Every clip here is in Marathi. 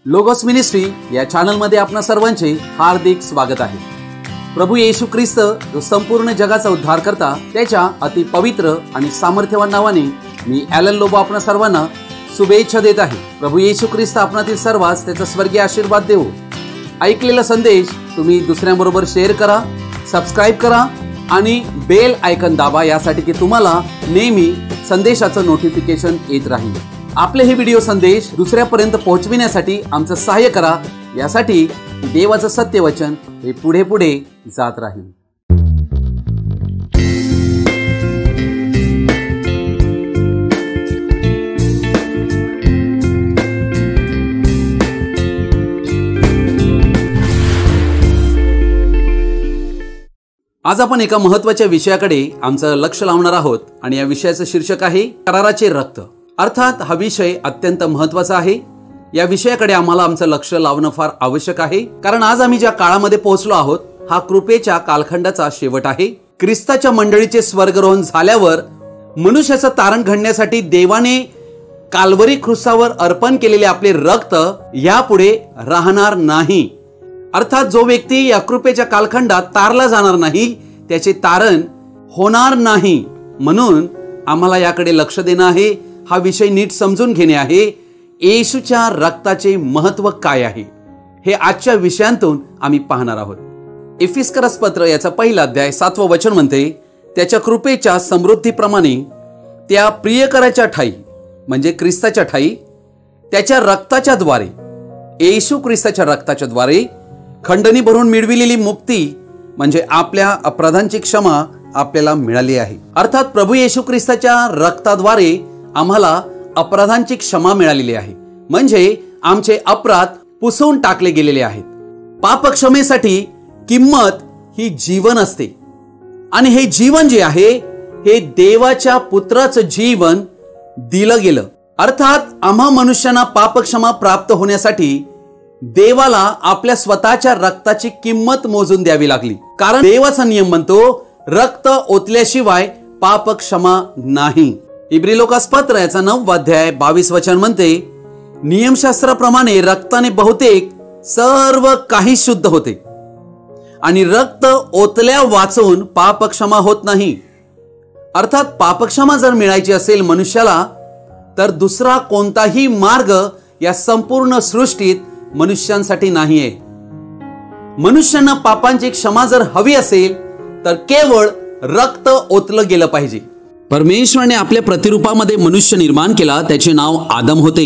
लोगोस मिनिस्ट्री या चॅनलमध्ये आपणा सर्वांचे हार्दिक स्वागत आहे। प्रभू येशू ख्रिस्त जो संपूर्ण जगाचा उद्धार करता त्याच्या अति पवित्र आणि सामर्थ्यवान नावाने मी ॲलन लोबो आपणा सर्वांना शुभेच्छा देत आहे। प्रभू येशू ख्रिस्त आपणातील सर्वांस त्याचा स्वर्गीय आशीर्वाद देवो। ऐकलेला संदेश तुम्ही दुसऱ्यांबरोबर शेअर करा, सबस्क्राइब करा आणि बेल आयकॉन दाबा यासाठी की तुम्हाला नेहमी संदेशाचं नोटिफिकेशन येत राहील। आपले हे व्हिडिओ संदेश दुसऱ्यापर्यंत पोहोचविण्यासाठी आमचं सहाय्य करा, यासाठी देवाचं सत्यवचन हे पुढे पुढे जात राहील। आज आपण एका महत्त्वाच्या विषयाकडे आमचं लक्ष लावणार आहोत आणि या विषयाचं शीर्षक आहे कराराचे रक्त। अर्थात हा विषय अत्यंत महत्त्वाचा आहे। या विषयाकडे आम्हाला आमचं लक्ष लावणं फार आवश्यक आहे, कारण आज आम्ही ज्या काळामध्ये पोहोचलो आहोत हा कृपेच्या कालखंडाचा शेवट आहे। ख्रिस्ताच्या मंडळीचे स्वर्गरोहण झाल्यावर मनुष्याचं तारण घडण्यासाठी देवाने काल्वरी क्रूसावर अर्पण केलेले आपले रक्त यापुढे राहणार नाही। अर्थात जो व्यक्ती या कृपेच्या कालखंडात तारला जाणार नाही त्याचे तारण होणार नाही। म्हणून आम्हाला याकडे लक्ष देणं आहे, हा विषय नीट समजून घेणे आहे। येशूच्या रक्ताचे महत्त्व काय आहे हे आजच्या विषयांतून आम्ही पाहणार आहोत। इफिस्करस पत्र याचा पहिला अध्याय 7वं वचन म्हणते, त्याच्या कृपेच्या समृद्धीप्रमाणे त्या प्रियकराच्या ठाई म्हणजे ख्रिस्ताच्या ठाई त्याच्या रक्ताच्या द्वारे, येशू ख्रिस्ताच्या रक्ताच्या द्वारे खंडणी भरून मिळविलेली मुक्ती म्हणजे आपल्या अपराधांची क्षमा आपल्याला मिळाली आहे। अर्थात प्रभू येशू ख्रिस्ताच्या रक्ताद्वारे आम्हाला अपराधांची क्षमा मिळालेली आहे, म्हणजे आमचे अपराध पुसून टाकले गेलेले आहेत। पाप क्षमेसाठी किंमत ही जीवन असते आणि हे जीवन जे आहे हे देवाच्या पुत्राचं जीवन दिलं गेलं। अर्थात आम्हा मनुष्यांना पाप क्षमा प्राप्त होण्यासाठी देवाला आपल्या स्वतःच्या रक्ताची किंमत मोजून द्यावी लागली, कारण देवाचा नियम म्हणतो रक्त ओतल्याशिवाय पाप क्षमा नाही। इब्री लोकास पत्र याचा 9वा अध्याय 22 वचन म्हणते, नियमशास्त्राप्रमाणे रक्ताने बहुतेक सर्व काही शुद्ध होते आणि रक्त ओतल्या वाचून पाप क्षमा होत नाही। अर्थात पाप क्षमा जर मिळायची असेल मनुष्याला तर दुसरा कोणताही मार्ग या संपूर्ण सृष्टीत मनुष्यांसाठी नाहीये। मनुष्यांना पापांची क्षमा जर हवी असेल तर केवळ रक्त ओतलं गेलं पाहिजे। परमेश्वराने आपल्या प्रतिरूपामध्ये मनुष्य निर्माण केला, त्याचे नाव आदम होते।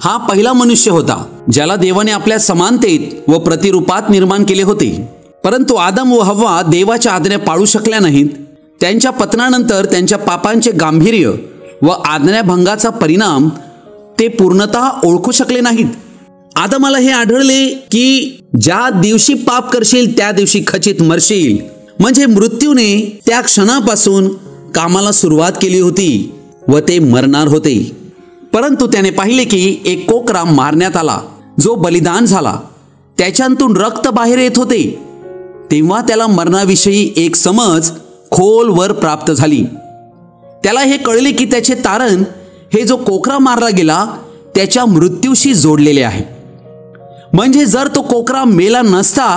हा पहिला मनुष्य होता ज्याला देवाने आपल्या समानतेत व प्रतिरूपात निर्माण केले होते। परंतु आदम व हव्वा देवाच्या आज्ञा पाळू शकल्या नाहीत। त्यांच्या पतनानंतर त्यांच्या पापांचे गांभीर्य व आज्ञाभंगाचा परिणाम ते पूर्णतः ओळखू शकले नाहीत। आदमाला हे आढळले की ज्या दिवशी पाप करशील त्या दिवशी खचित मरशील, म्हणजे मृत्यूने त्या क्षणापासून कामाला सुरुवात केली होती व ते मरणार होते। परंतु त्याने पाहिले की एक कोकरा मारण्यात आला जो बलिदान झाला, त्याच्यातून रक्त बाहेर येत होते। तेव्हा त्याला मरणाविषयी एक समज खोलवर प्राप्त झाली। त्याला हे कळले की त्याचे तारण हे जो कोकरा मारला गेला त्याच्या मृत्यूशी जोडलेले आहे, म्हणजे जर तो कोकरा मेला नसता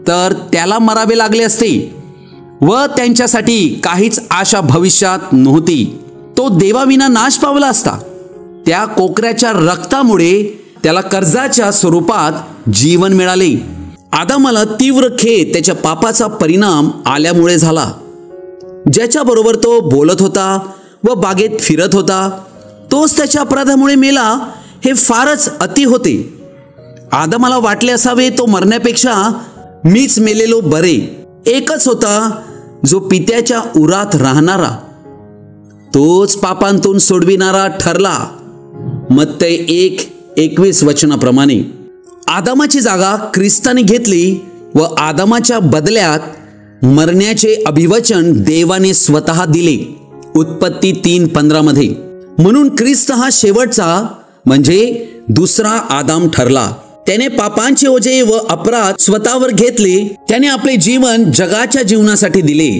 तर त्याला मरावे लागले असते व त्यांच्यासाठी काहीच आशा भविष्यात नव्हती। तो देवाविना नाश पावला असता। त्या कोकऱ्याच्या रक्तामुळे त्याला कर्जाच्या स्वरूपात जीवन मिळाले। आदमाला तीव्र खेद त्याच्या पापाचा परिणाम आल्यामुळे झाला। ज्याच्याबरोबर तो बोलत होता व बागेत फिरत होता तोच त्याच्या अपराधामुळे मेला, हे फारच अति होते। आदमाला वाटले असावे तो मरण्यापेक्षा मीच मेलेलो बरे। एकच होता जो पित्याच्या उरात राहणारा, तोच पापांतून सोडविणारा ठरला। मत्तई 1:21 वचनाप्रमाणे आदमाची जागा ख्रिस्ताने घेतली व आदमाच्या बदल्यात मरण्याचे अभिवचन देवाने स्वतः दिले उत्पत्ती 3:15 मध्ये। म्हणून ख्रिस्त हा शेवटचा म्हणजे दुसरा आदाम ठरला। त्याने पापांचे ओझे व अपराध स्वतःवर घेतले। त्याने आपले जीवन जगाच्या जीवनासाठी दिले।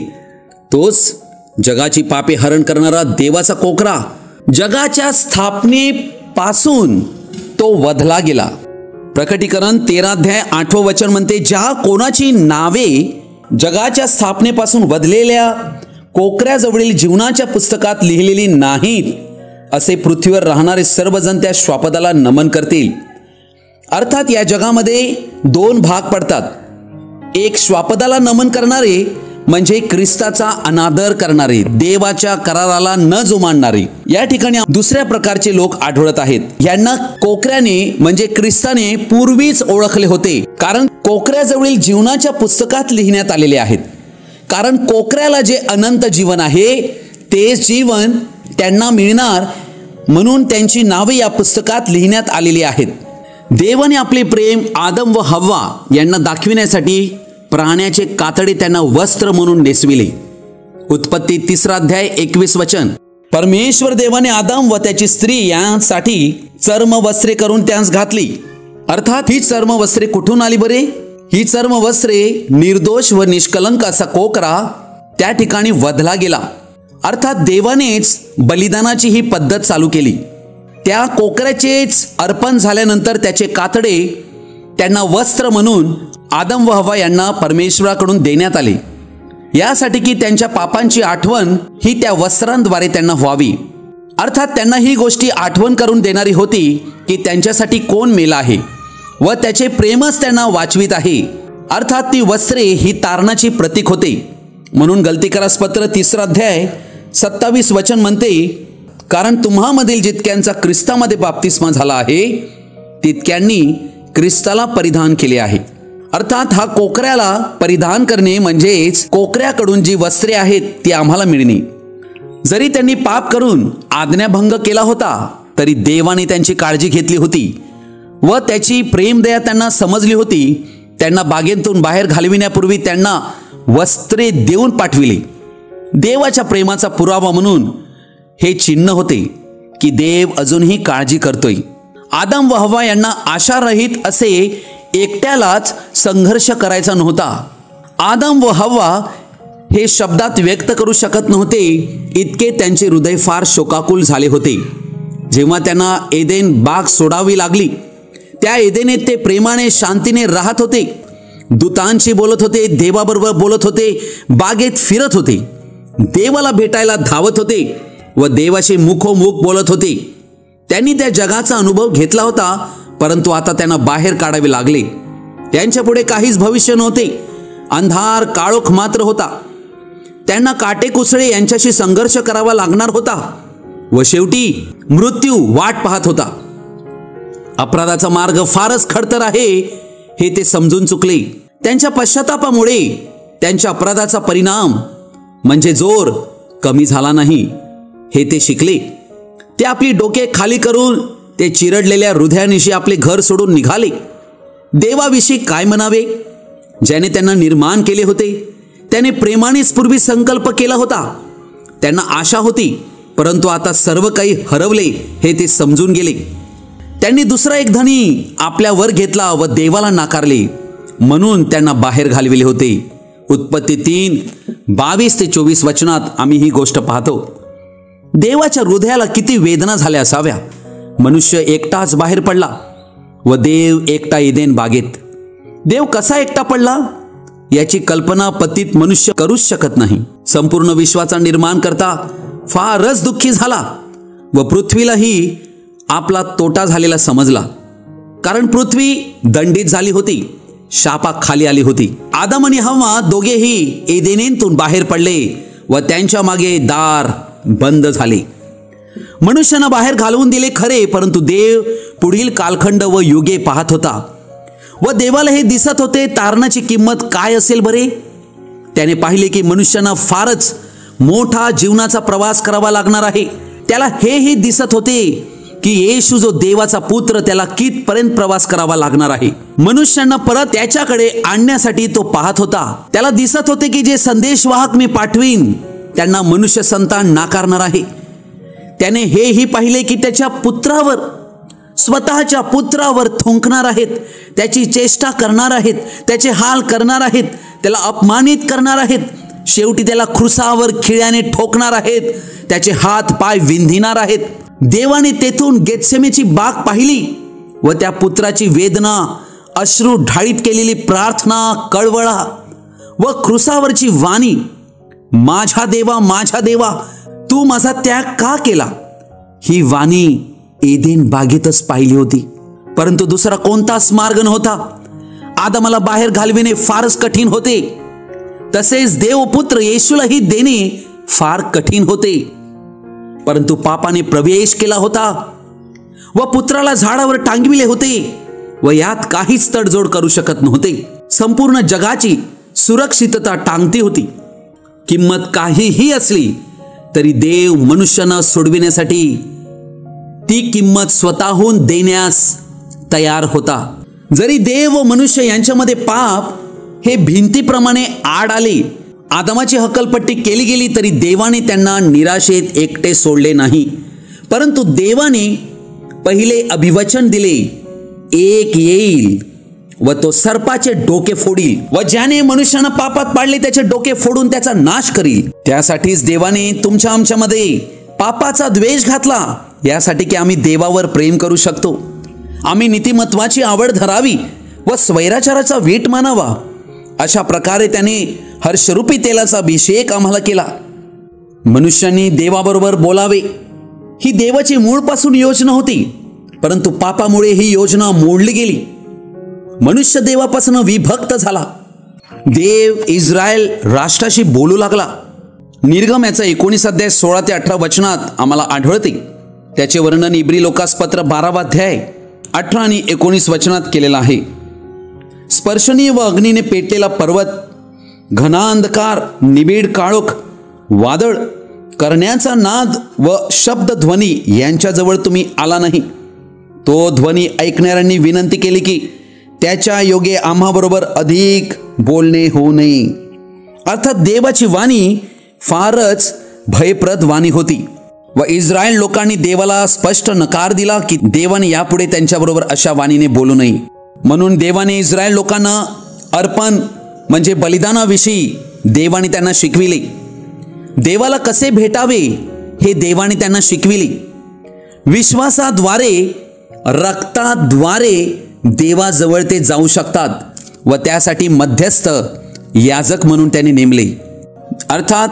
तोच जगाची पापे हरण करणारा देवाचा कोकरा जगाच्या स्थापनेपासून तो वधला गेला। प्रकटीकरण 13:8 म्हणते, ज्या कोणाची नावे जगाच्या स्थापनेपासून वधलेल्या कोकऱ्याजवळील जीवनाच्या पुस्तकात लिहिलेली नाहीत, असे पृथ्वीवर राहणारे सर्वजण त्या श्वापदाला नमन करतील. अर्थात या जगामध्ये दोन भाग पडतात. एक श्वापदाला नमन करणारे म्हणजे ख्रिस्ताचा अनादर करणारे, देवाच्या कराराला न जुमानणारे. या ठिकाणी दुसऱ्या प्रकारचे लोक आढळत आहेत. यांना कोकऱ्याने म्हणजे ख्रिस्ताने पूर्वीच ओळखले होते, कारण कोकऱ्याजवळील जीवनाच्या पुस्तकात लिहिण्यात आलेले आहेत. कारण कोकऱ्याला जे अनंत जीवन आहे तेच जीवन त्यांना मिळणार, म्हणून त्यांची नावे या पुस्तकात लिहिण्यात आलेली आहेत. देवाने आपले प्रेम आदम व हव्वा यांना दाखविण्यासाठी प्राण्याचे कातडे त्यांना वस्त्र म्हणून नेसविले. उत्पत्ती 3:21. परमेश्वर देवाने आदम व त्याची स्त्री यांसाठी चर्म वस्त्रे करून त्यांस घातली. अर्थात ही चर्म वस्त्रे कुठून आली बरे? ही चर्म वस्त्रे निर्दोष व निष्कलंक असा कोकरा त्या ठिकाणी वधला गेला. अर्थात देवानेच बलिदानाची ही पद्धत चालू केली. त्या कोकऱ्याचेच अर्पण झाल्यानंतर त्याचे कातडे त्यांना वस्त्र म्हणून आदम व हव्वा यांना परमेश्वराकडून देण्यात आले, यासाठी की त्यांच्या पापांची आठवण ही त्या वस्त्रांद्वारे त्यांना व्हावी. अर्थात त्यांना ही गोष्टी आठवण करून देणारी होती की त्यांच्यासाठी कोण मेला आहे व त्याचे प्रेमच त्यांना वाचवित आहे. अर्थात ती वस्त्रे ही तारणाची प्रतीक होते. म्हणून गलतीकारास पत्र 3:27 म्हणते, कारण तुम्हामधील जितक्यांचा ख्रिस्तामध्ये बाप्तिस्मा झाला आहे तितक्यांनी ख्रिस्ताला परिधान केले आहे. अर्थात हा कोकऱ्याला परिधान करणे म्हणजेच कोकऱ्याकडून जी वस्त्रे आहेत ती आम्हाला मिळणे. जरी त्यांनी पाप करून आज्ञाभंग केला होता तरी देवाने त्यांची काळजी घेतली होती व त्याची प्रेमदया त्यांना समजली होती. त्यांना बागेतून बाहेर घालविण्यापूर्वी त्यांना वस्त्रे देऊन पाठविले. देवाच्या प्रेमाचा पुरावा म्हणून हे चिन्ह होते की देव अजूनही काळजी करतोय. आदम व हव्वा यांना आशारहित असे एकट्यालाच संघर्ष करायचा नव्हता. आदम व हव्वा हे शब्दात व्यक्त करू शकत नव्हते, इतके त्यांचे हृदय फार शोकाकुल झाले होते. जेव्हा त्यांना एदेन बाग सोडावी लागली, त्या एदेनेत ते प्रेमाने शांतीने राहत होते, दूतांशी बोलत होते, देवाबरोबर बोलत होते, बागेत फिरत होते, देवाला भेटायला धावत होते व देवाशी मुखोमुख बोलत होते. त्यांनी त्या जगाचा अनुभव घेतला होता, परंतु आता त्यांना बाहेर काढावे लागले. त्यांच्या पुढे काहीच भविष्य नव्हते. अंधार काळोख मात्र होता. त्यांना काटेकुसळे यांच्याशी संघर्ष करावा लागणार होता व शेवटी मृत्यू वाट पाहत होता. अपराधाचा मार्ग फारच खडतर आहे हे ते समजून चुकले. त्यांच्या पश्चातापामुळे त्यांच्या अपराधाचा परिणाम म्हणजे जोर कमी झाला नाही हे ते शिकले. ते आपली डोके खाली करून ते चिरडलेल्या हृदयानिशी आपले घर सोडून निघाले. देवाविषयी काय म्हणावे? ज्याने त्यांना निर्माण केले होते, त्याने प्रेमानेच पूर्वी संकल्प केला होता. त्यांना आशा होती, परंतु आता सर्व काही हरवले हे ते समजून गेले. त्यांनी दुसरा एक धनी आपल्यावर घेतला व देवाला नाकारले, म्हणून त्यांना बाहेर घालविले होते. उत्पत्ती 3:22-24 आम्ही ही गोष्ट पाहतो. देवाच्या हृदयाला किती वेदना झाल्या असाव्या. मनुष्य एकटाच बाहेर पडला व देव एकटा एदेन बागेत. देव कसा एकटा पडला याची कल्पना पतित मनुष्य करूच शकत नाही. संपूर्ण विश्वाचा निर्माण करता फारच दुःखी झाला व पृथ्वीलाही आपला तोटा झालेला समजला. कारण पृथ्वी दंडित झाली होती, शापाखाली आली होती. आदम आणि हव्वा दोघेही एदेनेतून बाहेर पडले व त्यांच्या मागे दार बंद झाले. मनुष्यांना बाहेर घालवून दिले खरे, परंतु देव पुढील कालखंड व युगे पाहत होता व देवाला हे दिसत होते तारणाची किंमत काय असेल बरे. त्याने पाहिले की मनुष्यांना फारच मोठा जीवनाचा प्रवास करावा लागणार आहे. त्याला हेही दिसत होते की येशू जो देवाचा पुत्र त्याला कितपर्यंत प्रवास करावा लागणार आहे. मनुष्यांना परत त्याच्याकडे आणण्यासाठी तो पाहत होता. त्याला दिसत होते की जे संदेशवाहक मी पाठवीन त्यांना मनुष्य संतान नाकारणार आहे. त्याने हेही पाहिले की त्याच्या पुत्रावर, स्वतःच्या पुत्रावर थुंकणार आहेत, त्याची चेष्टा करणार आहेत, त्याचे हाल करणार आहेत, त्याला अपमानित करणार आहेत, शेवटी त्याला क्रुसावर खिळ्याने ठोकणार आहेत, त्याचे हात पाय विंधिणार आहेत. देवाने तेथून गेत्सेमेची बाग पाहिली व त्या पुत्राची वेदना, अश्रू ढाळीत केलेली प्रार्थना, कळवळा व क्रुसावरची वाणी, माझ्या देवा तू माझा त्याग का केला, ही वाणी एदेन बागेतच पाहिली होती. परंतु दुसरा कोणताच मार्ग नव्हता. आदमाला बाहेर घालविणे फारच कठीण होते. तसेच देवपुत्र येशूलाही देणे फार कठीण होते. परंतु पापाने प्रवेश केला होता व पुत्राला झाडावर टांगविले होते व यात काहीच तडजोड करू शकत नव्हते. संपूर्ण जगाची सुरक्षितता टांगती होती. किंमत काहीही असली तरी देव मनुष्यानं सोडविण्यासाठी ती किंमत स्वतःहून देण्यास तयार होता. जरी देव व मनुष्य यांच्यामध्ये पाप हे भिंतीप्रमाणे आड आले, आदमाची हकलपट्टी केली गेली, तरी देवाने त्यांना निराशेत एकटे सोडले नाही. परंतु देवाने पहिले अभिवचन दिले, एक येईल व तो सर्पाचे डोके फोडील व ज्याने मनुष्यानं पापात पाडले त्याचे डोके फोडून त्याचा नाश करील. त्यासाठीच देवाने तुमच्या आमच्यामध्ये पापाचा द्वेष घातला, यासाठी की आम्ही देवावर प्रेम करू शकतो, आम्ही नीतिमत्वाची आवड धरावी व स्वैराचाराचा वीट मानावा. अशा प्रकारे त्याने हर्षरूपी तेलाचा अभिषेक आम्हाला केला. मनुष्यांनी देवाबरोबर बोलावे ही देवाची मूळपासून योजना होती. परंतु पापामुळे ही योजना मोडली गेली. मनुष्य देवापासून विभक्त झाला. देव इस्रायल राष्ट्राशी बोलू लागला. निर्गम याचा 19 अध्याय 16 ते 18 वचनात आम्हाला आढळते. त्याचे वर्णन इब्री लोकासपत्र 12 अध्याय 18 आणि 19 वचनात केलेला आहे. स्पर्शनीय व अग्नीने पेटलेला पर्वत, घना अंधकार, निबिड काळोख, वादळ, करण्याचा नाद व शब्दध्वनी यांच्याजवळ तुम्ही आला नाही. तो ध्वनी ऐकणाऱ्यांनी विनंती केली की त्याच्या योगे आम्हाबरोबर अधिक बोलणे होऊ नये. अर्थात देवाची वाणी फारच भयप्रद वाणी होती व इस्रायल लोकांनी देवाला स्पष्ट नकार दिला की देवाने यापुढे त्यांच्याबरोबर अशा वाणीने बोलू नये. म्हणून देवाने इस्रायल लोकांना अर्पण म्हणजे बलिदानाविषयी देवाने त्यांना शिकविले. देवाला कसे भेटावे हे देवाने त्यांना शिकविले. विश्वासाद्वारे, रक्ताद्वारे देवाजवळ ते जाऊ शकतात व त्यासाठी मध्यस्थ याजक म्हणून त्यांनी नेमले. अर्थात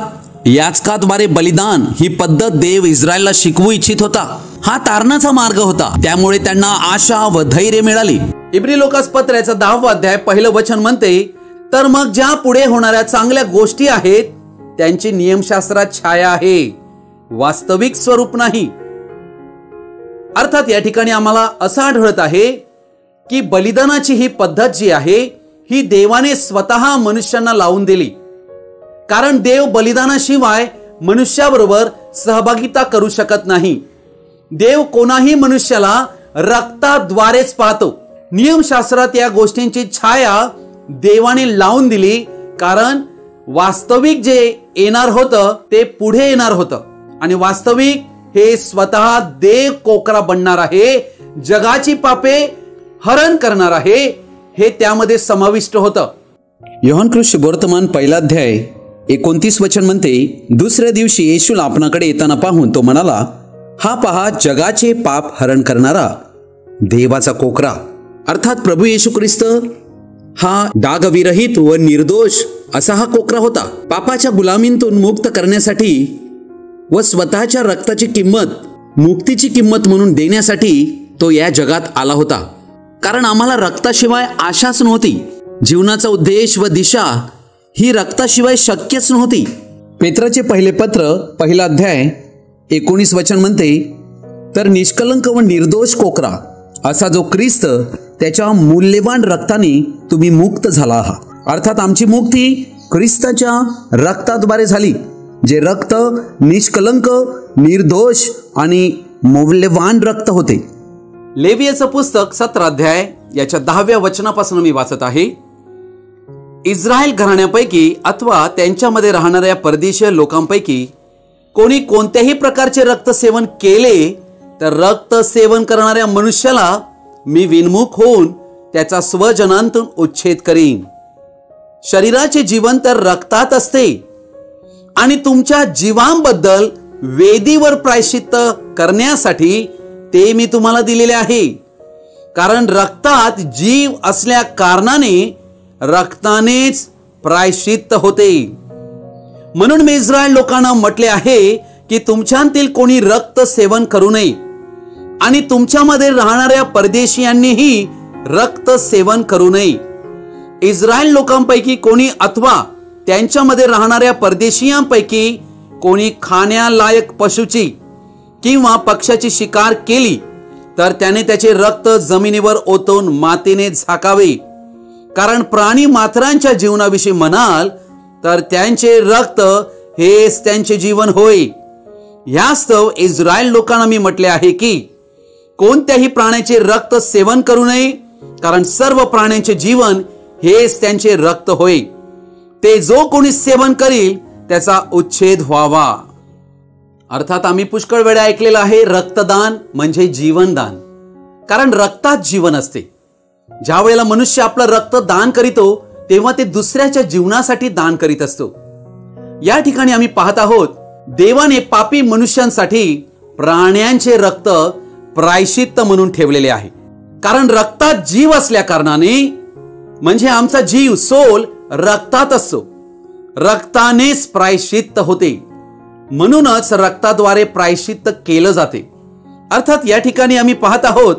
याजकाद्वारे बलिदान ही पद्धत देव इस्रायलला शिकवू इच्छित होता. हा तारणाचा मार्ग होता. त्यामुळे त्यांना आशा व धैर्य मिळाले. इब्री लोकासपत्राचा 10 अध्याय पहिलं वचन म्हणते, तर मग ज्या पुढे होणाऱ्या चांगल्या गोष्टी आहेत त्यांची नियमशास्त्रात छाया आहे, वास्तविक स्वरूप नाही. अर्थात या ठिकाणी आम्हाला असं आढळत आहे की बलिदानाची ही पद्धत जी आहे ही देवाने स्वतः मनुष्यांना लावून दिली. कारण देव बलिदानाशिवाय मनुष्याबरोबर सहभागिता करू शकत नाही. देव कोणाही मनुष्याला रक्ताद्वारेच पाहतो. नियमशास्त्रात या गोष्टींची छाया देवाने लावून दिली, कारण वास्तविक जे येणार होतं ते पुढे येणार होतं आणि वास्तविक हे स्वतः देव कोकरा बनणार आहे, जगाची पापे हरण करणार आहे, हे त्यामध्ये समाविष्ट होतं. योहान कृष्ण वर्तमान 1 अध्याय 29 वचन म्हणते, दुसऱ्या दिवशी येशूला आपणाकडे येताना पाहून तो म्हणाला, हा पहा जगाचे पाप हरण करणारा देवाचा कोकरा. अर्थात प्रभू येशू ख्रिस्त हा डागविरहित व निर्दोष असा हा कोकरा होता. पापाच्या गुलामीतून मुक्त करण्यासाठी व स्वतःच्या रक्ताची किंमत, मुक्तीची किंमत म्हणून देण्यासाठी तो या जगात आला होता. कारण आम्हाला रक्ताशिवाय आशाच नव्हती. जीवनाचा उद्देश व दिशा ही रक्ताशिवाय शक्यच नव्हती. पेत्राचे पहिले पत्र 1 अध्याय 19 वचन म्हणते, तर निष्कलंक व निर्दोष कोकरा असा जो ख्रिस्त त्याच्या मूल्यवान रक्ताने तुम्ही मुक्त झाला आहात. अर्थात आमची मुक्ती ख्रिस्ताच्या रक्ताद्वारे झाली, जे रक्त निष्कलंक, निर्दोष आणि मूल्यवान रक्त होते. लेवियाचं पुस्तक 17 अध्याय याच्या 10व्या वचनापासून मी वाचत आहे. इस्रायल घराण्यापैकी अथवा त्यांच्यामध्ये राहणाऱ्या परदेशीय लोकांपैकी कोणी कोणत्याही प्रकारचे रक्त सेवन केले तर रक्त सेवन करणाऱ्या मनुष्याला मी विनमुख होऊन त्याचा स्वजनांतून उच्छेद करीन. शरीराचे जीवन तर रक्तात असते आणि तुमच्या जीवांबद्दल वेदीवर प्रायश्चित्त करण्यासाठी ते मी तुम्हाला दिलेले आहे. कारण रक्तात जीव असल्या कारणाने रक्तानेच प्रायश्चित्त होते. म्हणून मी इस्रायल लोकांना म्हटले आहे की तुमच्यातील कोणी रक्त सेवन करू नये आणि तुमच्यामध्ये राहणाऱ्या परदेशीयांनीही रक्त सेवन करू नये. इस्रायल लोकांपैकी कोणी अथवा त्यांच्यामध्ये राहणाऱ्या परदेशीयांपैकी कोणी खाण्यालायक पशुची किंवा पक्ष्याची शिकार केली तर त्याने त्याचे रक्त जमिनीवर ओतून मातीने झाकावे. कारण प्राणी मात्रांच्या जीवनाविषयी म्हणाल तर त्यांचे रक्त हेच त्यांचे जीवन होय. यास्तव इस्रायल लोकांना मी म्हटले आहे की कोणत्याही प्राण्याचे रक्त सेवन करू नये, कारण सर्व प्राण्यांचे जीवन हेच त्यांचे रक्त होय. ते जो कोणी सेवन करील त्याचा उच्छेद व्हावा. अर्थात आम्ही पुष्कळ वेळा ऐकलेलं आहे रक्तदान म्हणजे जीवनदान, कारण रक्तात जीवन असते. ज्या वेळेला मनुष्य आपलं रक्त दान करीतो तेव्हा ते दुसऱ्याच्या जीवनासाठी दान करीत असतो. या ठिकाणी आम्ही पाहत आहोत देवाने पापी मनुष्यांसाठी प्राण्यांचे रक्त प्रायश्चित्त म्हणून ठेवलेले आहे. कारण रक्तात जीव असल्या कारणाने म्हणजे आमचा जीव सोल रक्तात असतो. रक्तानेच प्रायश्चित्त होते, म्हणूनच रक्ताद्वारे प्रायश्चित्त केलं जाते. अर्थात या ठिकाणी आम्ही पाहत आहोत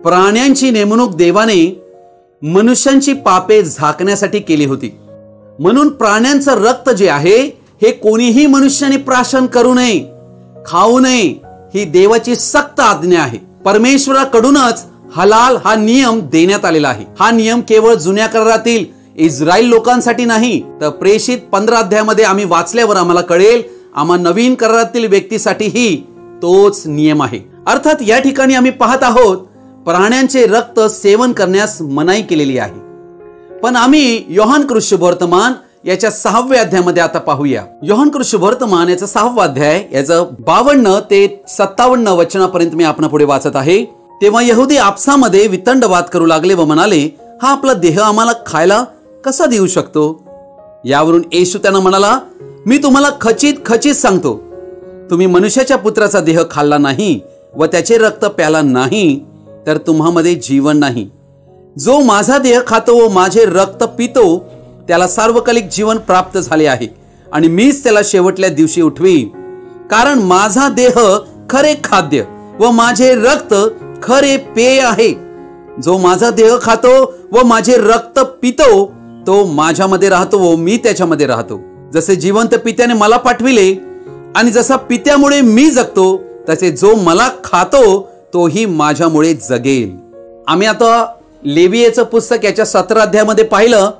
प्राण्यांची नेमणूक देवाने मनुष्यांची पापे झाकण्यासाठी केली होती. म्हणून प्राण्यांचं रक्त जे आहे हे कोणीही मनुष्याने प्राशन करू नये, खाऊ नये, ही देवाची सक्त आज्ञा आहे. परमेश्वराकडूनच हलाल हा नियम देण्यात आलेला आहे. हा नियम केवळ जुन्या करारातील इस्रायल लोकांसाठी नाही, तर प्रेषित 15 अध्यायामध्ये आम्ही वाचल्यावर आम्हाला कळेल आम्हा नवीन करारातील व्यक्तीसाठीही तोच नियम आहे. अर्थात या ठिकाणी आम्ही पाहत आहोत प्राण्यांचे रक्त सेवन करण्यास मनाई केलेली आहे. पण आम्ही योहान कृष्णवर्तमान याच्या 6व्या अध्यायामध्ये आता पाहूया. योहान कृष्णवर्तमान याचा 6वा अध्याय याचं 52 ते 57 वचनापर्यंत मी आपणा पुढे वाचत आहे. तेव्हा यहुदी आपसामध्ये वितंडवाद करू लागले व म्हणाले, हा आपला देह आम्हाला खायला कसा देऊ शकतो? यावरून येशू त्यांना म्हणाला, मी तुम्हाला खचित खचित सांगतो, तुम्ही मनुष्याच्या पुत्राचा देह खाल्ला नाही व त्याचे रक्त प्याला नाही तर तुम्हामध्ये जीवन नाही. जो माझा देह खातो व माझे रक्त पितो त्याला सार्वकालिक जीवन प्राप्त झाले आहे आणि मीच त्याला शेवटल्या दिवशी उठवीन. कारण माझा देह खरे खाद्य व माझे रक्त खरे पेय आहे. जो माझा देह खातो व माझे रक्त पितो तो माझ्यामध्ये राहतो व मी त्याच्यामध्ये राहतो. जसे जिवंत पित्याने मला पाठविले आणि जसा पित्यामुळे मी जगतो तसे जो मला खातो तोही माझ्यामुळे जगेल. आम्ही आता लेवियेचं पुस्तक याच्या 17 अध्यायामध्ये पाहिलं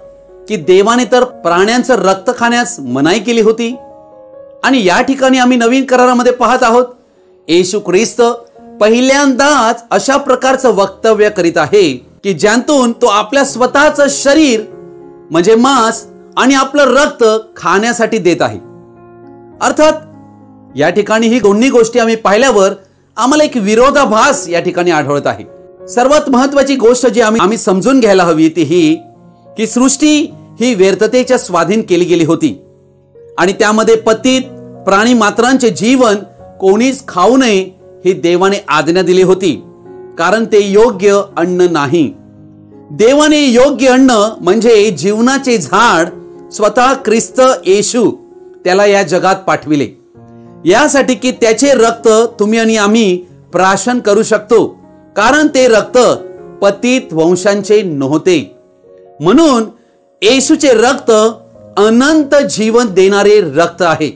की देवाने तर प्राण्यांचं रक्त खाण्यास मनाई केली होती. आणि या ठिकाणी आम्ही नवीन करारामध्ये पाहत आहोत येशू ख्रिस्त पहिल्यांदाच अशा प्रकारचं वक्तव्य करीत आहे की ज्यातून तो आपल्या स्वतःचं शरीर म्हणजे मांस आणि आपलं रक्त खाण्यासाठी देत आहे. अर्थात या ठिकाणी ही दोन्ही गोष्टी आम्ही पाहिल्यावर आम्हाला एक विरोधाभास या ठिकाणी आढळत आहे. सर्वात महत्वाची गोष्ट जी आम्ही समजून घ्यायला हवी ती ही की सृष्टी ही व्यर्थतेच्या स्वाधीन केली गेली होती आणि त्यामध्ये पतित प्राणी मात्रांचे जीवन कोणीच खाऊ नये ही देवाने आज्ञा दिली होती, कारण ते योग्य अन्न नाही. देवाने योग्य अन्न म्हणजे जीवनाचे झाड स्वतः ख्रिस्त येशू त्याला या जगात पाठविले, यासाठी की त्याचे रक्त तुम्ही आणि आम्ही प्राशन करू शकतो, कारण ते रक्त पतित वंशांचे नव्हते. म्हणून येशूचे रक्त अनंत जीवन देणारे रक्त आहे.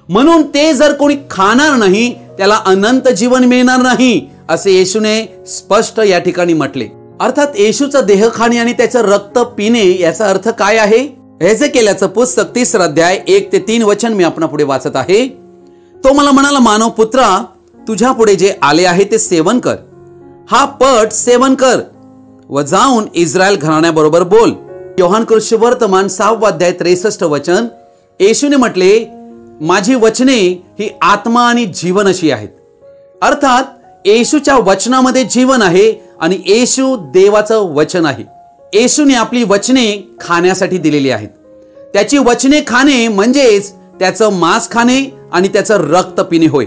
म्हणून ते जर कोणी खाणार नाही त्याला अनंत जीवन मिळणार नाही असे येशूने स्पष्ट या ठिकाणी म्हटले. अर्थात येशूचा देह खाणे आणि त्याचं रक्त पिणे याचा अर्थ काय आहे? हेजेकियेलचं पुस्तक 3 अध्याय 1 ते 3 वचन मी आपणा पुढे वाचत आहे. तो मला म्हणाला, मानव पुत्रा, तुझ्या पुढे जे आले आहे ते सेवन कर. हा पट सेवन कर व जाऊन इस्रायल घराण्याबरोबर बोल. योहान कृष्णवर्तमान 6 अध्याय 63 वचन. येशूने म्हटले, माझी वचने ही आत्मा आणि जीवन अशी आहेत. अर्थात येशूच्या वचनामध्ये जीवन आहे आणि येशू देवाचं वचन आहे. येशूने आपली वचने खाण्यासाठी दिलेली आहेत. त्याची वचने खाणे म्हणजेच त्याचं मांस खाणे आणि त्याचं रक्त पिणे होय.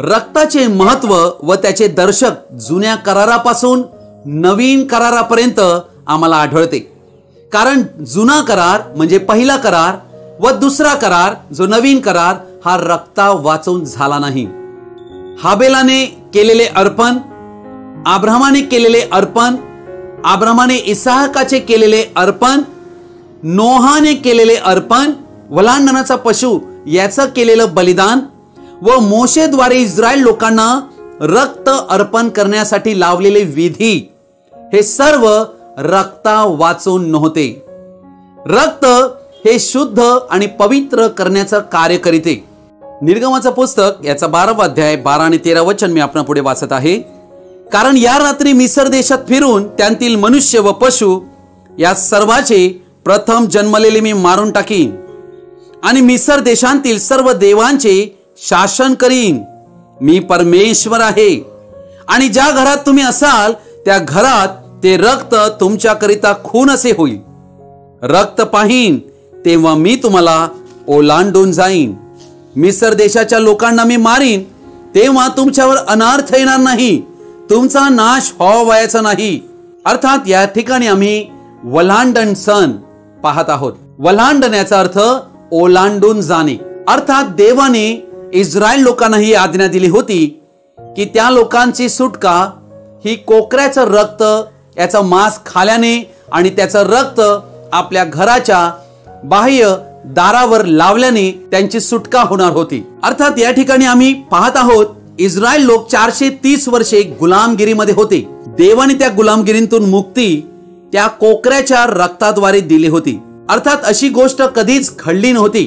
रक्ताचे महत्व व त्याचे दर्शक जुन्या करारापासून नवीन करारापर्यंत आम्हाला आढळते. कारण जुना करार म्हणजे पहिला करार व दुसरा करार जो नवीन करार हा रक्ता वाचून झाला नाही. हाबेलाने केलेले अर्पण, अब्राहमाने केलेले अर्पण, अब्राहमाने इसाहकाचे केलेले अर्पण, नोहाने केलेले अर्पण, वलांडनाचा पशु याचं केलेलं बलिदान व मोशेद्वारे इस्रायल लोकांना रक्त अर्पण करण्यासाठी लावलेले विधी हे सर्व रक्ता वाचून नव्हते. रक्त हे शुद्ध आणि पवित्र करण्याचं कार्य करीते. निर्गमाचं पुस्तक याचा 12वा अध्याय 12 आणि 13 वचन मी आपल्या पुढे वाचत आहे. कारण या रात्री मिस्र देशात फिरून त्यांतील मनुष्य व पशु या सर्वाचे प्रथम जन्मलेले मी मारून टाकीन आणि मिस्र देशांतील सर्व देवांचे शासन करीन. मी परमेश्वर आहे. आणि ज्या घरात तुम्ही असाल त्या घरात ते रक्त तुमच्याकरिता खून असे होईल. रक्त पाहीन तेव्हा मी तुम्हाला ओलांडून जाईन. मिस्र देशाच्या लोकांना मी मारीन तेव्हा तुमच्यावर अनर्थ येणार नाही, तुमचा नाश व्हायचा नाही. अर्थात या ठिकाणी आम्ही वलांडण सण पाहत आहोत. वलांडण याचा अर्थ ओलांडून जाणे. अर्थात देवाने इस्रायल लोकांना ही आज्ञा दिली होती की त्या लोकांची सुटका ही कोकऱ्याचं रक्त याचा मांस खाल्याने आणि त्याचं रक्त आपल्या घराच्या बाह्य दारावर लावल्याने त्यांची सुटका होणार होती. अर्थात या ठिकाणी आम्ही पाहत आहोत इस्रायल लोक 430 वर्षे गुलामगिरीमध्ये होते. देवाने त्या गुलामगिरीतून मुक्ती त्या कोकऱ्याच्या रक्ताद्वारे दिली होती. अर्थात अशी गोष्ट कधीच घडली नव्हती.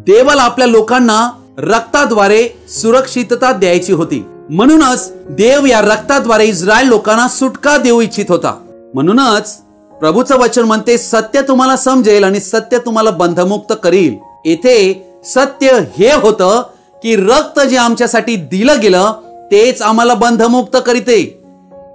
देवाला आपल्या लोकांना रक्ताद्वारे सुरक्षितता द्यायची होती. म्हणूनच देव या रक्ताद्वारे इस्रायल लोकांना सुटका देऊ इच्छित होता. म्हणूनच प्रभूचं वचन म्हणते, सत्य तुम्हाला समजेल आणि सत्य तुम्हाला बंधमुक्त करील. येथे सत्य हे होतं की रक्त जे आमच्यासाठी दिलं गेलं तेच आम्हाला बंधमुक्त करीते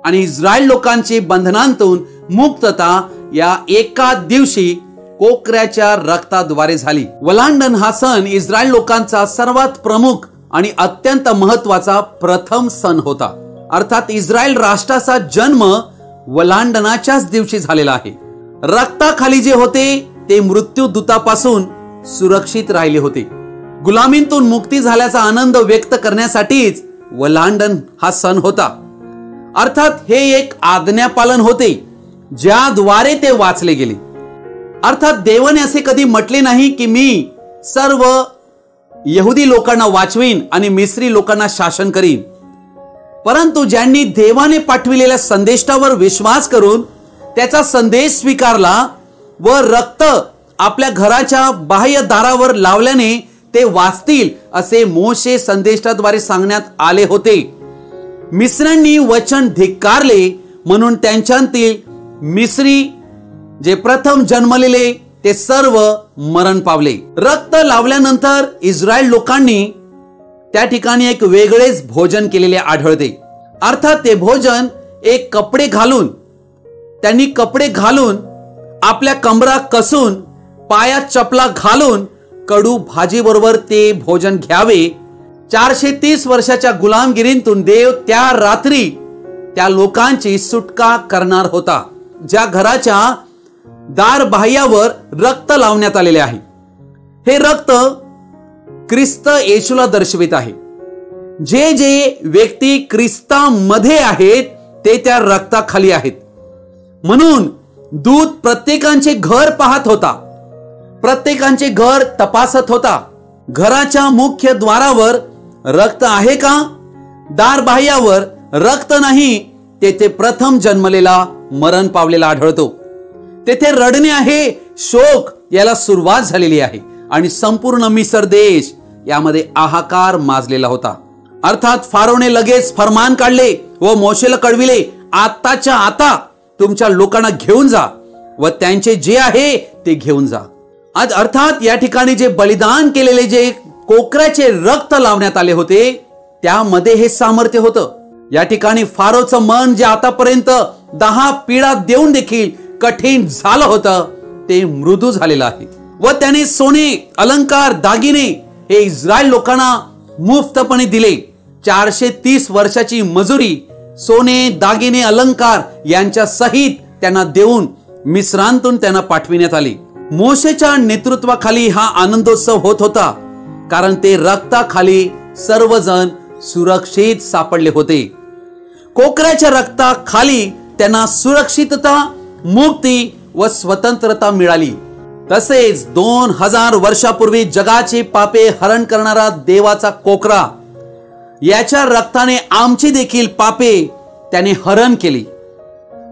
आणि इस्रायल लोकांची बंधनांतून मुक्तता या एका दिवशी कोकऱ्याच्या रक्ताद्वारे झाली. वलांडण हा सण इस्रायल लोकांचा सर्वात प्रमुख आणि अत्यंत महत्वाचा प्रथम सण होता. अर्थात इस्रायल राष्ट्राचा जन्म वलांडणाच्याच दिवशी झालेला आहे. रक्ताखाली जे होते ते मृत्यूदूतापासून सुरक्षित राहिले होते. गुलामीतून मुक्ती झाल्याचा आनंद व्यक्त करण्यासाठीच वलांडण हा सण होता. अर्थात हे एक आज्ञापालन होते ज्याद्वारे ते वाचले गेले. अर्थात देवाने असे कधी म्हटले नाही की मी सर्व यहुदी लोकांना वाचवीन आणि मिस्री लोकांना शासन करीन. परंतु ज्यांनी देवाने पाठविलेल्या संदेशावर विश्वास करून त्याचा संदेश स्वीकारला व रक्त आपल्या घराच्या बाह्य दारावर लावल्याने ते वाचतील असे मोशे संदेशाद्वारे सांगण्यात आले होते. मिस्रांनी वचन धिक्कारले म्हणून त्यांच्यातील मिस्री जे प्रथम जन्मलेले ते सर्व मरण पावले. रक्त लावल्यानंतर इस्रायल लोकांनी त्या ठिकाणी एक वेगळेच भोजन केलेले आढळते. अर्थात ते भोजन एक कपडे घालून त्यांनी कपडे घालून आपल्या कमरा कसून पायात चपला घालून कडू भाजी बरोबर ते भोजन घ्यावे. 430 वर्षाच्या गुलामगिरीतून देव त्या रात्री त्या लोकांची सुटका करणार होता. ज्या घराच्या दार बाह्यावर रक्त लावण्यात आलेले आहे हे रक्त ख्रिस्त येशूला दर्शवित आहे. जे जे व्यक्ती ख्रिस्तामध्ये आहेत ते त्या रक्ताखाली आहेत. म्हणून दूत प्रत्येकाचे घर पाहत होता, प्रत्येकाचे घर तपासत होता. घराच्या मुख्य द्वारावर रक्त आहे का? दार बाह्यावर रक्त नाही, तेथे प्रथम जन्मलेला मरण पावलेला आढळतो. तेथे रडणे आहे, शोक याला सुरुवात झालेली आहे आणि संपूर्ण मिस्र देश यामध्ये हाहाकार माजलेला होता. अर्थात फारोने लगेच फरमान काढले व मोशेला कळविले, आताच्या आता तुमच्या लोकांना घेऊन जा व त्यांचे जे आहे ते घेऊन जा. आज अर्थात या ठिकाणी जे बलिदान केलेले जे कोकऱ्याचे रक्त लावण्यात आले होते त्यामध्ये हे सामर्थ्य होतं. या ठिकाणी फारोचं मन जे आतापर्यंत 10 पिढा देऊन देखील कठीण झालं होतं ते मृदू झालेलं आहे व त्याने सोने, अलंकार, दागिने हे इस्रायल लोकांना मुफ्तपणे दिले. 430 वर्षाची मजुरी सोने, दागिने, अलंकार यांच्या सहित त्यांना देऊन मिस्रांतून त्यांना पाठविण्यात आले. मोशेच्या नेतृत्वाखाली हा आनंदोत्सव होत होता, कारण ते रक्ताखाली सर्वजण सुरक्षित सापडले होते. कोकराच्या रक्ताखाली त्यांना सुरक्षितता, मुक्ती व स्वतंत्रता मिळाली. तसेच 2000 वर्षापूर्वी जगाची पापे हरण करणारा देवाचा कोकरा, याच्या रक्ताने आमची देखील पापे त्याने हरण केली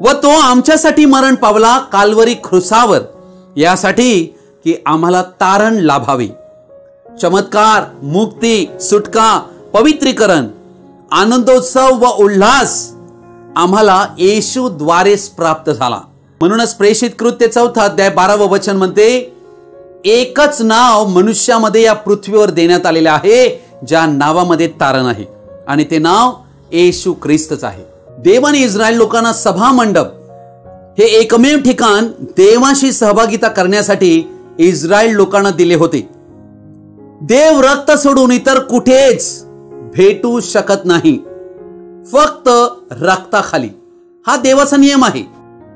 व तो आमच्यासाठी मरण पावला काल्वरी क्रूसावर, यासाठी की आम्हाला तारण लाभावे. चमत्कार, मुक्ती, सुटका, पवित्रीकरण, आनंदोत्सव व उल्हास आम्हाला येशूद्वारेच प्राप्त झाला. म्हणूनच प्रेषित कृत्य 4 अध्याय 12 वचन म्हणते, एकच नाव मनुष्यामध्ये या पृथ्वीवर देण्यात आलेले आहे, ज्या नावामध्ये तारण आहे, आणि ते नाव येशू ख्रिस्तच आहे. देवाने इस्रायल लोकांना सभा मंडप हे एकमेव ठिकाण देवाशी सहभागिता करण्यासाठी इस्रायल लोकांना दिले होते. देव रक्त सोडून इतर कुठेच भेटू शकत नाही, फक्त रक्ताखाली. हा देवाचा नियम आहे.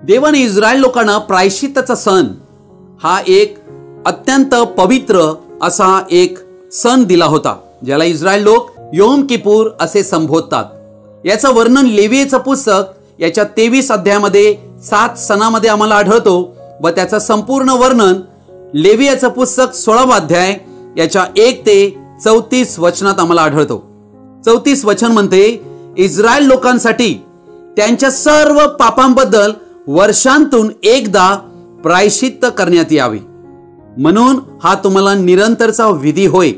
देवाने इस्रायल लोकांना प्रायश्चित्ताचा सण हा एक अत्यंत पवित्र असा एक सण दिला होता, ज्याला इस्रायल लोक योम किपूर असे संबोधतात. याचं वर्णन लेवीयेचं पुस्तक याच्या 23 अध्यायामध्ये 7 सणामध्ये आम्हाला आढळतो व त्याचं संपूर्ण वर्णन लेवीयेचं पुस्तक 16 अध्याय याच्या 1 ते 34 वचनात आम्हाला आढळतो. 34 वचन म्हणते, इस्रायल लोकांसाठी त्यांच्या सर्व पापांबद्दल वर्षांतून एकदा प्रायश्चित्त करण्यात यावे, म्हणून हा तुम्हाला निरंतरचा विधी होय.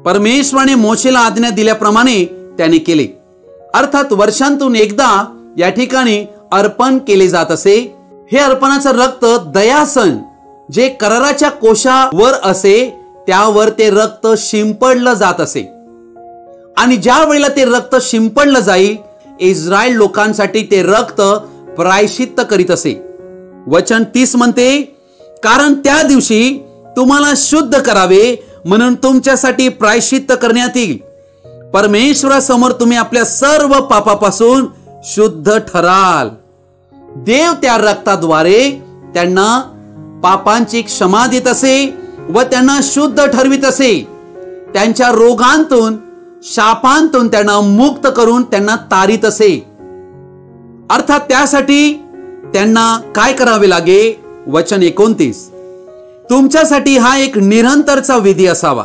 परमेश्वराने मोशेला आज्ञा दिल्याप्रमाणे त्याने केले. अर्थात वर्षांतून एकदा या ठिकाणी अर्पण केले जात असे. हे अर्पणाचं रक्त दयासन जे कराराच्या कोशावर असे त्यावर ते रक्त शिंपडलं जात असे, आणि ज्या वेळेला ते रक्त शिंपडलं जाईल, इस्रायल लोकांसाठी ते रक्त प्रायश्चित्त करीत असे. वचन 30 म्हणते, कारण त्या दिवशी तुम्हाला शुद्ध करावे म्हणून तुमच्यासाठी प्रायश्चित्त करण्यात येईल. परमेश्वरासमोर तुम्ही आपल्या सर्व पापापासून शुद्ध ठराल. देव त्या रक्ताद्वारे त्यांना पापांची क्षमा देत असे व त्यांना शुद्ध ठरवित असे. त्यांच्या रोगांतून, शापांतून त्यांना मुक्त करून त्यांना तारीत असे. अर्थात त्यासाठी त्यांना काय करावे लागे? वचन 29, तुमच्यासाठी हा एक निरंतरचा विधी असावा.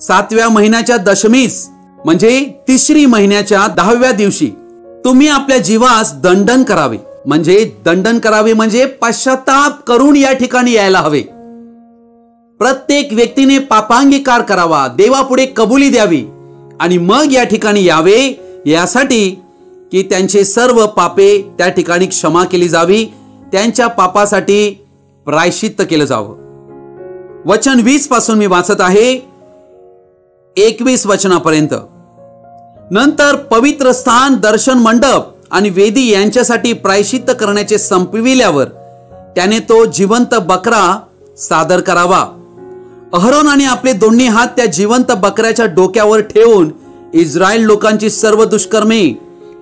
7व्या महिन्याच्या दशमीस म्हणजे 3री महिन्याच्या 10व्या दिवशी तुम्ही आपल्या जीवास दंडन करावे. म्हणजे दंडन करावे म्हणजे पश्चाताप करून या ठिकाणी यायला हवे. प्रत्येक व्यक्तीने पापांगीकार करावा, देवापुढे कबुली द्यावी आणि मग या ठिकाणी यावे, यासाठी की त्यांचे सर्व पापे त्या ठिकाणी क्षमा केली जावी, त्यांच्या पापासाठी प्रायश्चित्त केलं जावं. वचन 20 पासून मी वाचत आहे 21 वचनापर्यंत. नंतर पवित्र स्थान, दर्शन मंडप आणि वेदी यांच्यासाठी प्रायश्चित्त करण्याचे संपविल्यावर त्याने तो जिवंत बकरा सादर करावा. अहरोन आणि आपले दोन्ही हात त्या जिवंत बकऱ्याच्या डोक्यावर ठेवून इस्रायल लोकांची सर्व दुष्कर्मे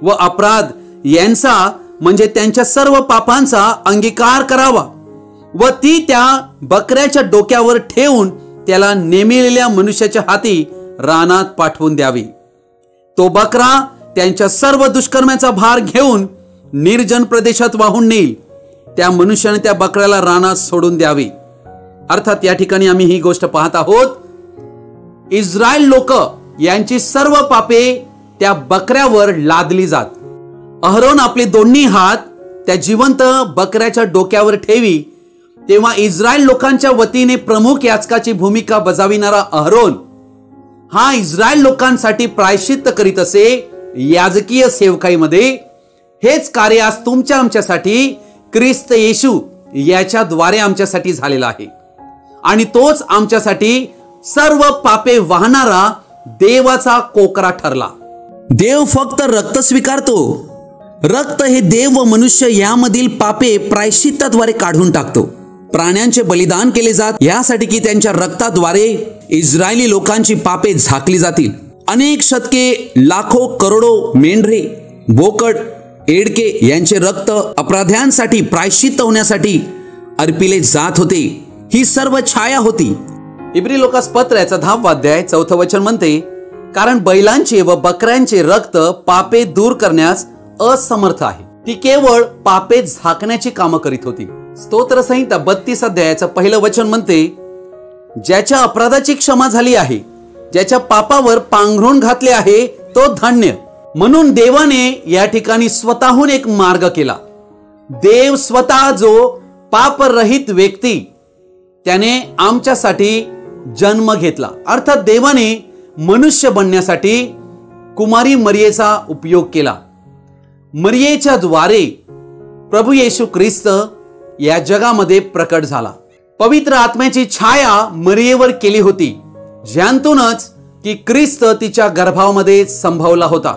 व अपराध यांचा म्हणजे त्यांच्या सर्व पापांचा अंगीकार करावा व ती त्या बकऱ्याच्या डोक्यावर ठेवून त्याला नेमिलेल्या मनुष्याच्या हाती रानात पाठवून द्यावी. तो बकरा त्यांच्या सर्व दुष्कर्माचा भार घेऊन निर्जन प्रदेशात वाहून नेईल. त्या मनुष्याने त्या बकऱ्याला रानात सोडून द्यावी. अर्थात या ठिकाणी आम्ही ही गोष्ट पाहत आहोत, इस्रायल लोक यांची सर्व पापे त्या बकऱ्यावर लादली जात. अहरोन आपले दोन्ही हात त्या जिवंत बकऱ्याच्या डोक्यावर ठेवी, तेव्हा इस्रायल लोकांच्या वतीने प्रमुख याजकाची भूमिका बजाविणारा अहरोन हा इस्रायल लोकांसाठी प्रायश्चित्त करीत असे. याजकीय सेवकाईमध्ये हेच कार्य आज तुमच्या आमच्यासाठी ख्रिस्त येशू याच्याद्वारे आमच्यासाठी झालेला आहे, आणि तोच आमच्यासाठी सर्व पापे वाहणारा देवाचा कोकरा ठरला. देव फक्त रक्त स्वीकारतो. रक्त हे देव व मनुष्य यामधील पापे प्रायश्चित्ताद्वारे काढून टाकतो. प्राण्यांचे बलिदान केले जात यासाठी की त्यांच्या रक्ताद्वारे इस्रायली लोकांची पापे झाकली जातील. अनेक शतके, लाखो, करोडो मेंढरे बोकड, एडके यांचे रक्त अपराध्यांसाठी प्रायश्चित्त होण्यासाठी अर्पिले जात होते. ही सर्व छाया होती. इब्री लोकास पत्र याचा 10 अध्याय 4 वचन म्हणते, कारण बैलांचे व बकऱ्यांचे रक्त पापे दूर करण्यास असमर्थ आहे. ती केवळ पापे झाकण्याची कामं करीत होती. स्तोत्र संहिता 32 अध्यायाचं 1 वचन म्हणते, ज्याच्या अपराधाची क्षमा झाली आहे, ज्याच्या पापावर पांघरून घातले आहे, तो धन्य. म्हणून देवाने या ठिकाणी स्वतःहून एक मार्ग केला. देव स्वतः जो पापरहित व्यक्ती, त्याने आमच्यासाठी जन्म घेतला. अर्थात देवाने मनुष्य बनण्यासाठी कुमारी मरियेचा उपयोग केला. मरियेच्या द्वारे प्रभू येशू ख्रिस्त या जगामध्ये प्रकट झाला. पवित्र आत्म्याची छाया मरियेवर केली होती, ज्यातूनच की ख्रिस्त तिच्या गर्भामध्ये संभवला होता.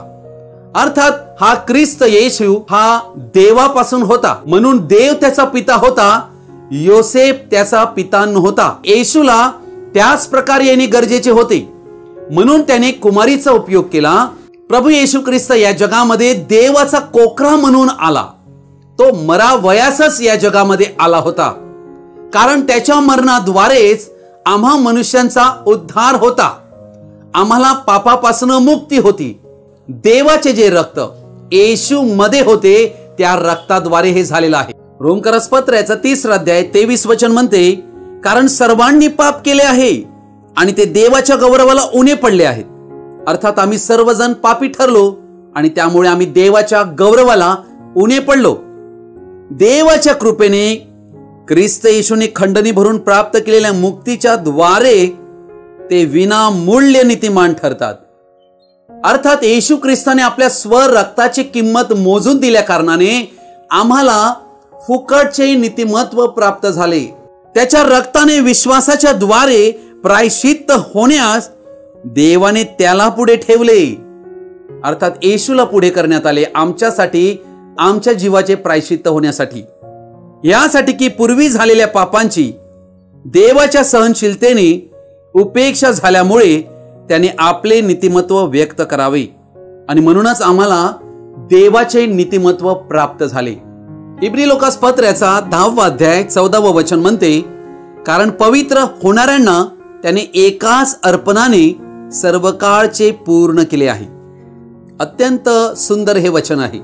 अर्थात हा ख्रिस्त येशू हा देवापासून होता, म्हणून देव त्याचा पिता होता, योसेफ त्याचा पिता नव्हता. येशूला त्याच प्रकारे येणे गरजेचे होते, म्हणून त्याने कुमारीचा उपयोग केला. प्रभू येशू ख्रिस्त या जगामध्ये देवाचा कोकरा म्हणून आला. तो मरावयासच या जगामध्ये आला होता, कारण त्याच्या मरणाद्वारेच आम्हा मनुष्यांचा उद्धार होता. आम्हाला पापापासून मुक्ती होती. देवाचे जे रक्त येशू मध्ये होते, त्या रक्ताद्वारे हे झालेलं आहे. रोमकरास पत्र याचा 3 अध्याय 23 वचन म्हणते, कारण सर्वांनी पाप केले आहे आणि ते देवाच्या गौरवाला उणे पडले आहेत. अर्थात आम्ही सर्वजण पापी ठरलो आणि त्यामुळे आम्ही देवाच्या गौरवाला उणे पडलो. देवाच्या कृपेने ख्रिस्त येशूने खंडणी भरून प्राप्त केलेल्या मुक्तीच्या द्वारे ते विनामूल्य नीतिमान ठरतात. अर्थात येशू ख्रिस्ताने आपल्या स्वरक्ताची किंमत मोजून दिल्या कारणाने आम्हाला फुकटचे नीतिमत्व प्राप्त झाले. त्याच्या रक्ताने विश्वासाच्या द्वारे प्रायश्चित्त होण्यास देवाने त्याला पुढे ठेवले. अर्थात येशूला पुढे करण्यात आले आमच्यासाठी, आमच्या जीवाचे प्रायश्चित्त होण्यासाठी. यासाठी की पूर्वी झालेल्या पापांची देवाच्या सहनशीलतेने उपेक्षा झाल्यामुळे त्याने आपले नीतिमत्व व्यक्त करावे आणि म्हणूनच आम्हाला देवाचे नीतिमत्व प्राप्त झाले. इब्री लोकास पत्र याचा 10 अध्याय 14 वचन म्हणते, कारण पवित्र होणाऱ्यांना त्याने एकाच अर्पणाने सर्व काळचे पूर्ण केले आहे. अत्यंत सुंदर हे वचन आहे.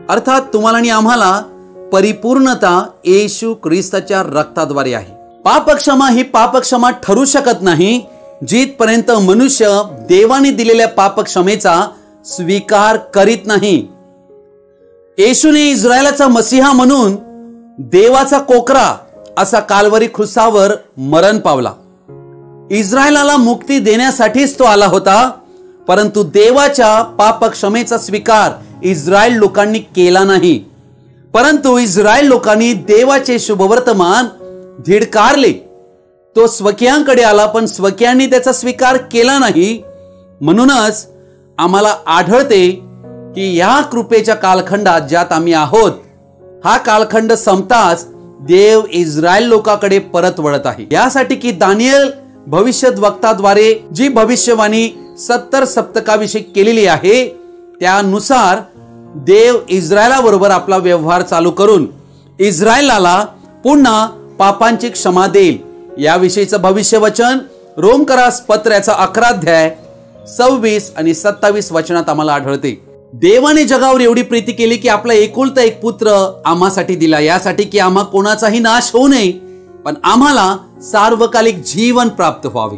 अर्थात तुम्हाला आणि आम्हाला परिपूर्णता येशू ख्रिस्ताच्या रक्ताद्वारे आहे. पापक्षमा ही पापक्षमा ठरू शकत नाही जिथपर्यंत मनुष्य देवाने दिलेल्या पापक्षमेचा स्वीकार करीत नाही. येशूने इस्रायलाचा मसीहा म्हणून देवाचा कोकरा असा काल्वरी क्रुसावर मरण पावला. इस्रायलाला मुक्ती देण्यासाठीच तो आला होता, परंतु देवाच्या पापक्षमेचा स्वीकार इस्रायल लोकांनी केला नाही. परंतु इस्रायल लोकांनी देवाचे शुभवर्तमान धिडकारले. तो स्वकीयांकडे आला, पण स्वकीयांनी त्याचा स्वीकार केला नाही. म्हणूनच आम्हाला आढळते की या कृपेच्या कालखंडात ज्यात आम्ही आहोत, हा कालखंड संपताच देव इस्रायल लोकांकडे परत वळत आहे. यासाठी की दानिएल भविष्यद्वक्ताद्वारे जी भविष्यवाणी 70 सप्तकाविषयी केलेली आहे, त्यानुसार देव इस्रायलाबरोबर आपला व्यवहार चालू करून इस्रायलाला पुन्हा पापांची क्षमा देईल. याविषयीचं भविष्यवचन रोमकरास पत्राचा 11 अध्याय 26 आणि 27 वचनात आम्हाला आढळते. देवाने जगावर एवढी प्रीती केली की आपला एकुलता एक पुत्र आम्हासाठी दिला, यासाठी की आम्हा कोणाचाही नाश होऊ नये, पण आम्हाला सार्वकालिक जीवन प्राप्त व्हावे.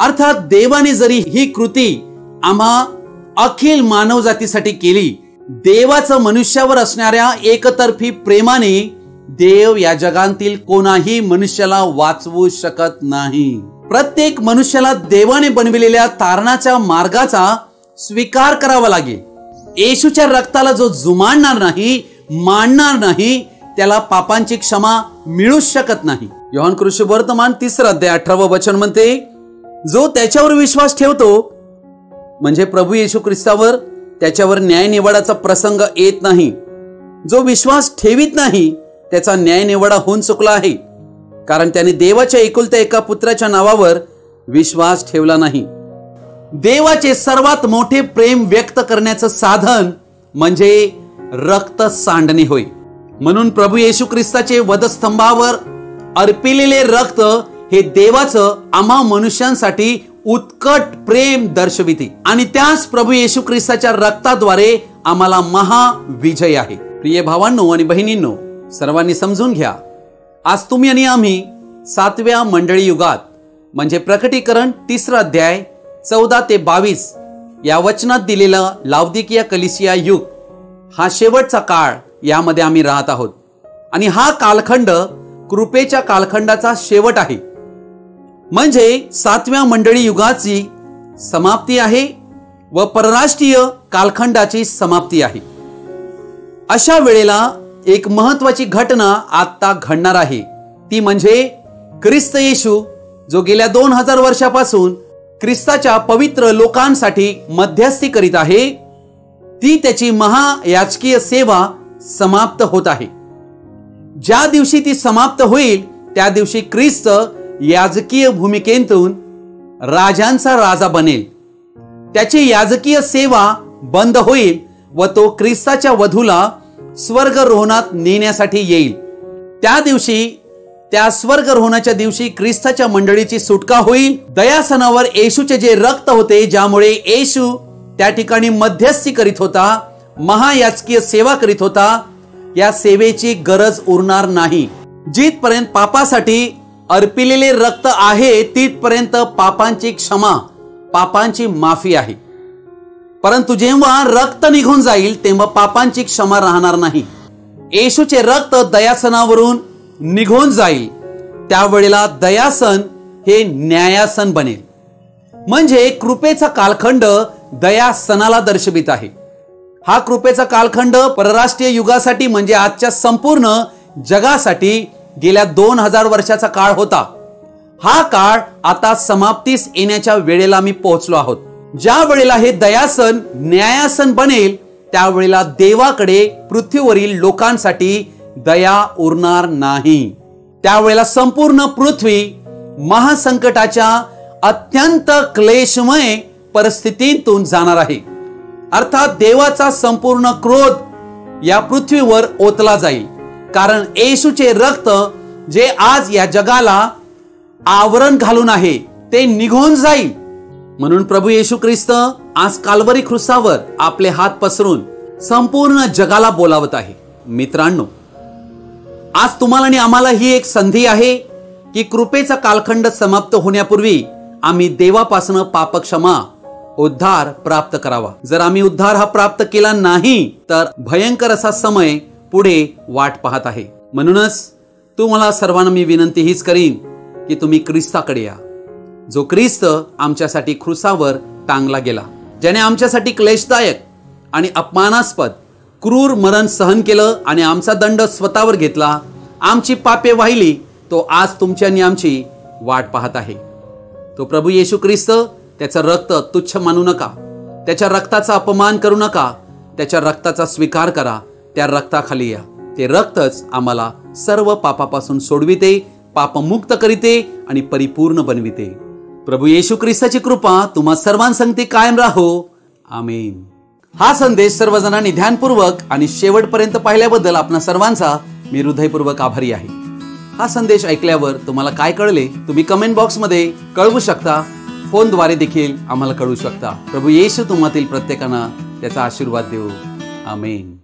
अर्थात देवाने जरी ही कृती आम्हा अखिल मानवजातीसाठी केली, देवाचं मनुष्यावर असणाऱ्या एकतर्फी प्रेमाने देव या जगातील कोणाही मनुष्याला वाचवू शकत नाही. प्रत्येक मनुष्याला देवाने बनविलेल्या तारणाच्या मार्गाचा स्वीकार करावा लागेल. येशूच्या रक्ताला जो जुमानणार नाही, मानणार नाही, त्याला पापांची क्षमा मिळूच शकत नाही. योहान कृष्णवर्तमान 3 अध्याय 18 वचन म्हणते, जो त्याच्यावर विश्वास ठेवतो म्हणजे प्रभू येशू ख्रिस्तावर, त्याच्यावर न्याय निवाडाचा प्रसंग येत नाही. जो विश्वास ठेवित नाही त्याचा न्याय निवाडा होऊन चुकला आहे, कारण त्याने देवाच्या एकुलत्या एका पुत्राच्या नावावर विश्वास ठेवला नाही. देवाचे सर्वात मोठे प्रेम व्यक्त करण्याचं साधन म्हणजे रक्त सांडणे होय. म्हणून प्रभू येशू ख्रिस्ताचे वधस्तंभावर अर्पिलेले रक्त हे देवाचं आम्हा मनुष्यांसाठी उत्कट प्रेम दर्शविते आणि त्याच प्रभू येशू ख्रिस्ताच्या रक्ताद्वारे आम्हाला महाविजय आहे. प्रिय भावांनो आणि बहिणींनो, सर्वांनी समजून घ्या, आज तुम्ही आणि आम्ही 7व्या मंडळी युगात म्हणजे प्रकटीकरण 3 अध्याय 14 ते 22 या वचनात दिलेला लावदिकिया कलिसिया युग हा शेवटचा काळ यामध्ये आम्ही राहत आहोत. आणि हा कालखंड कृपेच्या कालखंडाचा शेवट आहे. म्हणजे 7व्या मंडळी युगाची समाप्ती आहे व परराष्ट्रीय कालखंडाची समाप्ती आहे. अशा वेळेला एक महत्वाची घटना आता घडणार आहे, ती म्हणजे ख्रिस्त येशू जो गेल्या 2000 वर्षापासून ख्रिस्ताच्या पवित्र लोकांसाठी मध्यस्थी करीत आहे, ती त्याची महायाजकीय सेवा समाप्त होत आहे. ज्या दिवशी ती समाप्त होईल त्या दिवशी ख्रिस्त याजकीय भूमिकेतून राजांचा राजा बनेल. त्याची याजकीय सेवा बंद होईल व तो ख्रिस्ताच्या वधूला स्वर्गरोहणात नेण्यासाठी येईल. त्या दिवशी, त्या स्वर्गरोहणाच्या दिवशी ख्रिस्ताच्या मंडळीची सुटका होईल. दयासनावर येशूचे जे रक्त होते, ज्यामुळे येशू त्या ठिकाणी मध्यस्थी करीत होता, महायाजकीय सेवा करीत होता, या सेवेची गरज उरणार नाही. जिथपर्यंत पापासाठी अर्पिलेले रक्त आहे तिथपर्यंत पापांची क्षमा, पापांची माफी आहे. परंतु जेव्हा रक्त निघून जाईल तेव्हा पापांची क्षमा राहणार नाही. येशूचे रक्त दयासनावरून निघून जाईल त्यावेळेला दयासन हे न्यायासन बनेल. म्हणजे कृपेचा कालखंड दयासनाला दर्शवित आहे. हा कृपेचा कालखंड परराष्ट्रीय युगासाठी म्हणजे आजच्या संपूर्ण जगासाठी गेल्या 2000 वर्षाचा काळ होता. हा काळ आता समाप्तीस येण्याच्या वेळेला मी पोहोचलो आहोत. ज्या वेळेला हे दयासन न्यायासन बनेल त्यावेळेला देवाकडे पृथ्वीवरील लोकांसाठी दया उरणार नाही. त्यावेळेला संपूर्ण पृथ्वी महासंकटाच्या अत्यंत क्लेशमय परिस्थितीतून जाणार आहे. अर्थात देवाचा संपूर्ण क्रोध या पृथ्वीवर ओतला जाईल, कारण येशूचे रक्त जे आज या जगाला आवरण घालून आहे ते निघून जाईल. म्हणून प्रभू येशू ख्रिस्त आज काल्वरी क्रूसावर आपले हात पसरून संपूर्ण जगाला बोलावत आहे. मित्रांनो, आज तुम्हाला आणि आम्हाला ही एक संधी आहे की कृपेचा कालखंड समाप्त होण्यापूर्वी आम्ही देवापासून पापक्षमा, उद्धार प्राप्त करावा. जर आम्ही उद्धार हा प्राप्त केला नाही तर भयंकर असा समय पुढे वाट पाहत आहे. म्हणूनच तुम्हाला सर्वांना मी विनंती हीच करीन की तुम्ही ख्रिस्ताकडे या, जो ख्रिस्त आमच्यासाठी क्रूसावर टांगला गेला, ज्याने आमच्यासाठी क्लेशदायक आणि अपमानास्पद क्रूर मरण सहन केलं आणि आमचा दंड स्वतःवर घेतला, आमची पापे वाहिली. तो आज तुमची आणि आमची वाट पाहत आहे. तो प्रभू येशू ख्रिस्त, त्याचं रक्त तुच्छ मानू नका, त्याच्या रक्ताचा अपमान करू नका, त्याच्या रक्ताचा स्वीकार करा. त्या रक्ताखाली या. ते रक्तच आम्हाला सर्व पापापासून सोडविते, पापमुक्त करीते आणि परिपूर्ण बनविते. प्रभू येशू ख्रिस्ताची कृपा तुम्हा सर्वांसंगती कायम राहो. आमेन. हा संदेश सर्वजणांनी ध्यानपूर्वक आणि शेवटपर्यंत पाहिल्याबद्दल आपणा सर्वांचा मी हृदयपूर्वक आभारी आहे. हा संदेश ऐकल्यावर तुम्हाला काय कळले तुम्ही कमेंट बॉक्समध्ये कळवू शकता. फोनद्वारे देखील आम्हाला कळवू शकता. प्रभू येशू तुम्हातील प्रत्येकांना त्याचा आशीर्वाद देऊ. आमेन.